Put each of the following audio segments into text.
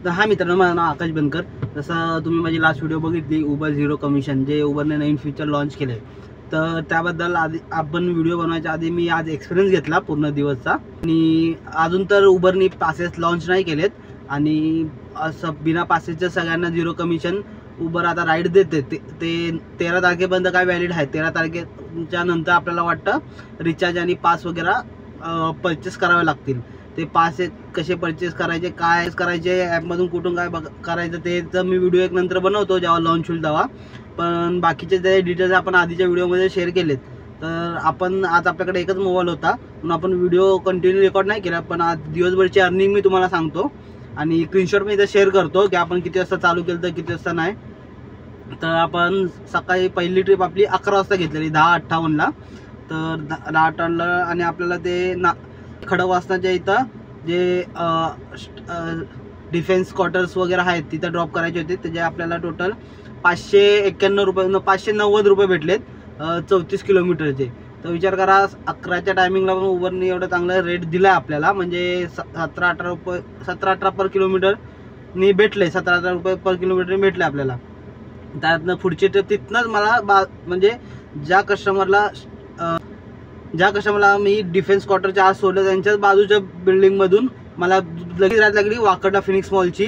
तर हा मित्रांनो, माझं नाव आकाश बनकर. जसं तुम्ही माझी लास्ट व्हिडिओ बघितली उबर झिरो कमिशन, जे उबरने नवीन फीचर लॉन्च केले, तर त्याबद्दल आधी आपण व्हिडिओ बनवायच्या आधी मी आज एक्सपिरियन्स घेतला पूर्ण दिवसचा. आणि अजून तर उबरनी पासेस लॉन्च नाही केलेत आणि असं बिना पासेसच्या सगळ्यांना झिरो कमिशन उबर आता राईड देते. ते 13 तारखेपर्यंत काय व्हॅलिड आहे. 13 तारखेच्या नंतर आपल्याला वाटतं रिचार्ज आणि पास वगैरे परचेस करावे लागतील. ते पास कसे परचेस करायचे, काय करायचे, ॲपमधून कुठून काय करायचं, ते तर मी व्हिडिओ एक नंतर बनवतो जेव्हा लॉन्च होईल तेव्हा. पण बाकीचे जे डिटेल्स आपण आधीच्या व्हिडिओमध्ये शेअर केलेत. तर आपण आज आपल्याकडे एकच मोबाईल होता म्हणून आपण व्हिडिओ कंटिन्यू रेकॉर्ड नाही केला, पण आज दिवसभरची अर्निंग मी तुम्हाला सांगतो आणि स्क्रीनशॉट मी इथं शेअर करतो की आपण किती वाजता चालू केलं तर किती वाजता नाही. तर आपण सकाळी पहिली ट्रिप आपली 11 वाजता घेतलेली, 10:58ला. तर 10:58ला आणि आपल्याला ते खडकवासनाच्या इथं जे डिफेन्स क्वार्टर्स वगैरे आहेत तिथं ड्रॉप करायचे होते. त्याचे आपल्याला टोटल 591 रुपये 590 रुपये भेटलेत 34 किलोमीटरचे. तर विचार करा, 11च्या टायमिंगला पण उबरने एवढं चांगलं रेट दिला आहे आपल्याला. म्हणजे 17-18 पर किलोमीटरनी भेटले, 17-18 रुपये पर किलोमीटरनी भेटले आपल्याला. त्यातनं पुढची ट्रिप तिथनंच मला म्हणजे ज्या कस्टमरला मी डिफेन्स क्वार्टरच्या आज सोडलं त्यांच्याच बाजूच्या बिल्डिंगमधून मला लगेच रात लागली वाकडा फिनिक्स मॉलची.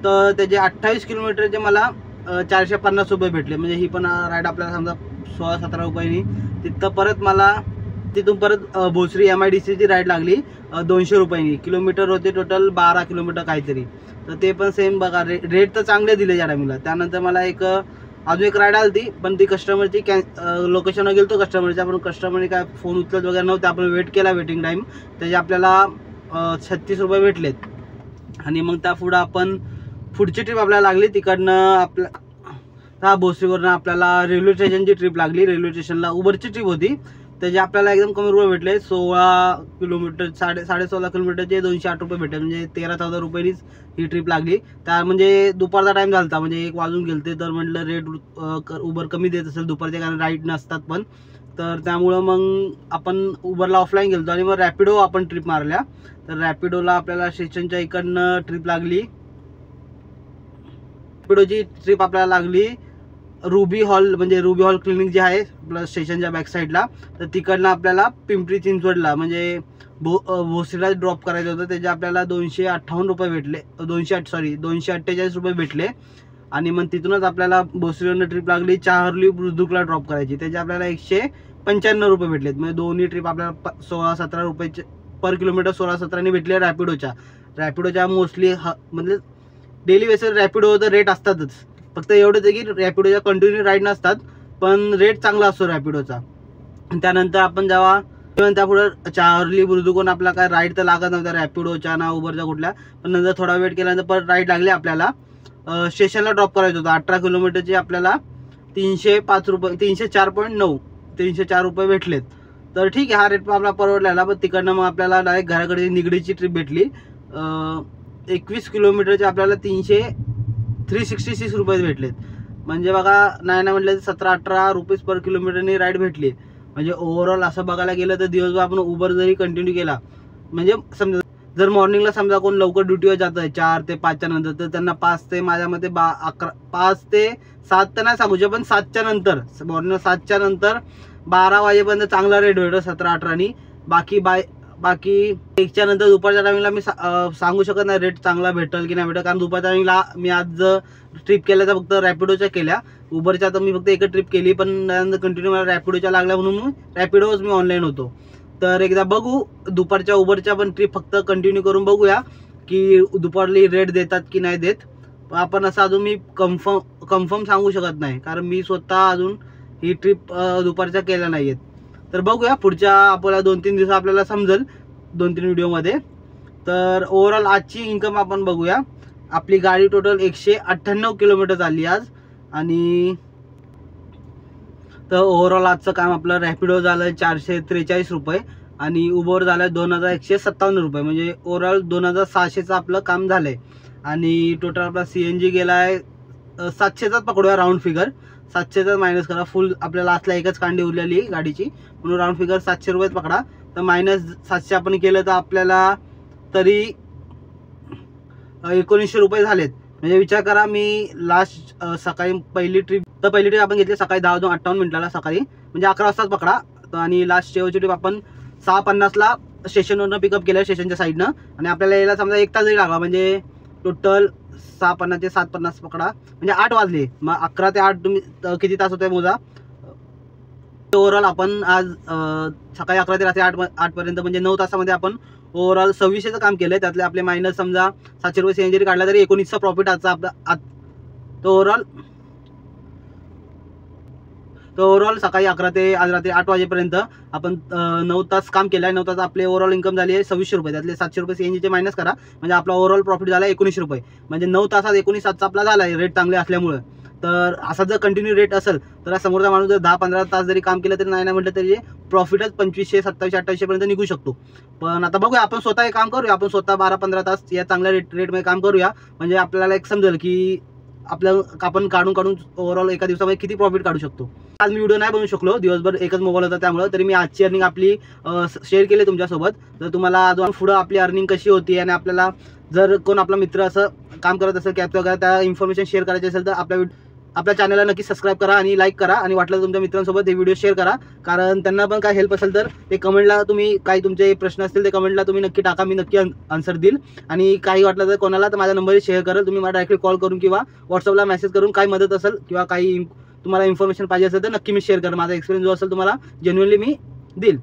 तर त्याचे 28 किलोमीटरचे मला 450 रुपये भेटले. म्हणजे ही पण राईड आपल्याला समजा 16-17 रुपयांनी. तिथून परत भोसरी MIDCची राईड लागली 200 रुपयांनी. किलोमीटर होते टोटल 12 किलोमीटर काहीतरी. तर ते पण सेम बघा, रेट तर चांगले दिले या टायमिंगला. त्यानंतर मला अजून एक राईड आली ती, पण ती कस्टमरची लोकेशनवर गेलो तो कस्टमरच्या, पण कस्टमरने काय फोन उचलत वगैरे नव्हते. आपण वेट केला, वेटिंग टाईम, त्याचे आपल्याला 36 रुपये भेटलेत. आणि मग त्या पुढं आपण पुढची ट्रिप आपल्याला लागली तिकडनं भोसरीवरनं आपल्याला रेल्वे स्टेशनची ट्रिप लागली. रेल्वे स्टेशनला उबरची ट्रिप होती, त्याचे आपल्याला एकदम कमी रुपये भेटले. 16 किलोमीटर 16.5 किलोमीटरचे 208 रुपये भेटले. म्हणजे 13-14 रुपयांनीच ही ट्रिप लागली. त्या म्हणजे दुपारचा टाईम झाला होता, म्हणजे 1 वाजून गेलते. तर म्हटलं रेट उबर कमी देत असेल दुपारचे, कारण राईड नसतात पण. तर त्यामुळं मग आपण उबरला ऑफलाईन गेलो आणि मग रॅपिडो आपण ट्रिप मारल्या. तर रॅपिडोला आपल्याला स्टेशनच्या इकडनं ट्रिप लागली. रॅपिडोची ट्रिप आपल्याला लागली रुबी हॉल, म्हणजे रुबी हॉल क्लिनिक जे आहे आपल्या स्टेशनच्या बॅक साईडला. तर तिकडनं आपल्याला पिंपरी चिंचवडला म्हणजे भोसरीला ड्रॉप करायचं होतं. त्याचे आपल्याला 258 रुपये भेटले, 248 रुपये भेटले. आणि मग तिथूनच आपल्याला भोसरीवरनं ट्रिप लागली चाहर्ली बुद्रुकला ड्रॉप करायची. त्याचे आपल्याला 195 रुपये भेटलेत. म्हणजे दोन्ही ट्रिप आपल्याला 16-17 रुपये पर किलोमीटर 16-17 भेटले. रॅपिडोच्या मोस्टली म्हणजे डेली बेसिस रॅपिडोचा रेट असतातच, फक्त एवढंच आहे की रॅपिडोच्या कंटिन्यू राईड नसतात, पण रेट चांगला असतो रॅपिडोचा. त्यानंतर आपण जेव्हा त्यापुढं चाहर्ली बुद्रुकहून आपला काय राईड तर लागत नव्हता रॅपिडोच्या ना उबरच्या कुठल्या, पण नंतर थोडा वेट केल्यानंतर परत राईड लागली आपल्याला. स्टेशनला ड्रॉप करायचं होतं. 18 किलोमीटरचे आपल्याला 305 रुपये 304 रुपये भेटलेत. तर ठीक आहे, हा रेट आपला परवडलेला. पण तिकडनं मग आपल्याला डायरेक्ट घराकडे निगडीची ट्रिप भेटली. 21 किलोमीटरचे आपल्याला 366 रुपये भेटलेत. म्हणजे बघा, नाही म्हटलं 17-18 रुपीज पर किलोमीटरनी राईड भेटली. म्हणजे ओव्हरऑल असं बघायला गेलं तर दिवसभर आपण उबर जरी कंटिन्यू केला, म्हणजे समजा जर मॉर्निंगला समजा कोण लवकर ड्युटीवर जातं आहे 4 ते 5च्या नंतर, तर त्यांना 5 ते माझ्या मते 5 ते 7 तर नाही सांगू शकत, पण 7च्या नंतर, मॉर्निंग 7च्या नंतर 12 वाजेपर्यंत चांगला रेट भेटतो 17-18नी. बाकी 1च्या नंतर दुपारच्या टायमिंगला मी सांगू शकत नाही रेट चांगला भेटेल की नाही भेटेल, कारण दुपारच्या टायमिंगला मी आज ट्रिप केल्या तर फक्त रॅपिडोच्या केल्या. उबरच्या तर मी फक्त एकच ट्रिप केली, पण कंटिन्यू मला रॅपिडोच्या लागल्या म्हणून रॅपिडोच मी ऑनलाईन होतो. तर एकदा बघू दुपारच्या उबरच्या पण ट्रिप फक्त कंटिन्यू करून बघूया की दुपारली रेट देतात की नाही देत. आपण असं अजून मी कन्फर्म सांगू शकत नाही, कारण मी स्वतः अजून ही ट्रिप दुपारच्या केल्या नाही आहेत. तर बघूया पुढच्या आपल्याला 2-3 दिवस आपल्याला समजेल 2-3 व्हिडिओमध्ये. तर ओव्हरऑल आजची इन्कम आपण बघूया. आपली गाडी टोटल 198 किलोमीटर चालली आज. आणि तर ओव्हरऑल आजचं काम आपलं रॅपिडो झालं 443 रुपये आणि उबर झालं 2157 रुपये. म्हणजे ओव्हरऑल 2600चं आपलं काम झालं आहे. आणि टोटल आपला CNG गेला आहे 700चाच पकडूया राऊंड फिगर, 700चा मायनस करा. फुल आपल्याला असला एकच कांडी उरलेली गाडीची, म्हणून राऊंड फिगर 700 रुपयेच पकडा. तर -700 आपण केलं तर आपल्याला तरी 1900 रुपये झालेत. म्हणजे विचार करा, मी लास्ट सकाळी पहिली ट्रिप आपण घेतली सकाळी 10:58 सकाळी, म्हणजे 11 वाजताच पकडा. आणि लास्ट शेवटची ट्रिप आपण 6:50ला स्टेशनवरनं पिकअप केलं, स्टेशनच्या साईडनं. आणि आपल्याला यायला समजा 1 तास जरी लागला, म्हणजे टोटल 6:50 ते 7:50 पकडा, म्हणजे 8 वाजले. मग 11 ते 8 तुम्ही किती तास होते मोजा. ओव्हरऑल आपण आज सकाळी 11 ते रात्री 8 पर्यंत म्हणजे 9 तासामध्ये आपण ओव्हरऑल 2600चं काम केलं. त्यातले आपले मायनस समजा 700 रुपये सीएनजी जरी काढला तरी 1900चा प्रॉफिट आजचा आपला. तो ओव्हरऑल सकाळी 11 ते आज रात्री 8 वाजेपर्यंत आपण 9 तास काम केलं आहे. 9 तास आपले ओव्हरऑल इन्कम झाली आहे 2600 रुपये. त्यातले 700 रुपये सीएनजीचे मायनस करा, म्हणजे आपला ओव्हरऑल प्रॉफिट झाला 1900 रुपये. म्हणजे 9 तासात 19,700 आपला झाला आहे, रेट चांगले असल्यामुळे. तर असा जर कंटिन्यू रेट असेल तर समोरचा माणूस जर 10-15 तास जरी काम केलं तरी नाही म्हटलं तरी प्रॉफिटच 2500, 2700-2800 पर्यंत निघू शकतो. पण आता बघूया, आपण स्वतः हे काम करूया. आपण स्वतः 12-15 तास या चांगल्या रेटमध्ये काम करूया, म्हणजे आपल्याला एक समजेल की आपण काढून ओव्हरऑल एका दिवसामध्ये किती प्रॉफिट काढू शकतो. आज मी व्हिडिओ नाही बनवू शकलो, दिवसभर एकच मोबाईल होता त्यामुळे. तरी मी आजची अर्निंग आपली शेअर केली तुमच्यासोबत. तर तुम्हाला अजून पुढं आपली अर्निंग कशी होती आणि आपल्याला जर कोण आपला मित्र असं काम करत असेल कॅप वगैरे त्या इन्फॉर्मेशन शेअर करायची असेल तर आपल्या चॅनलला नक्की सबस्क्राईब करा आणि लाईक करा. आणि वाटलं तर तुमच्या मित्रांसोबत हे व्हिडिओ शेअर करा, कारण त्यांना पण काय हेल्प असेल तर ते कमेंटला तुम्ही काही तुमचे प्रश्न असतील ते कमेंटला तुम्ही नक्की टाका, मी नक्की आन्सर देईल. आणि काही वाटलं तर कोणाला तर माझा नंबर शेअर करेल, तुम्ही मला डायरेक्टली कॉल करून किंवा व्हॉट्सअपला मेसेज करून काही मदत असेल किंवा काही तुम्हाला इन्फॉर्मेशन पाहिजे असेल तर नक्की मी शेअर करेल. माझा एक्सपिरियन्स जो असेल तुम्हाला जेन्युइनली मी देईल.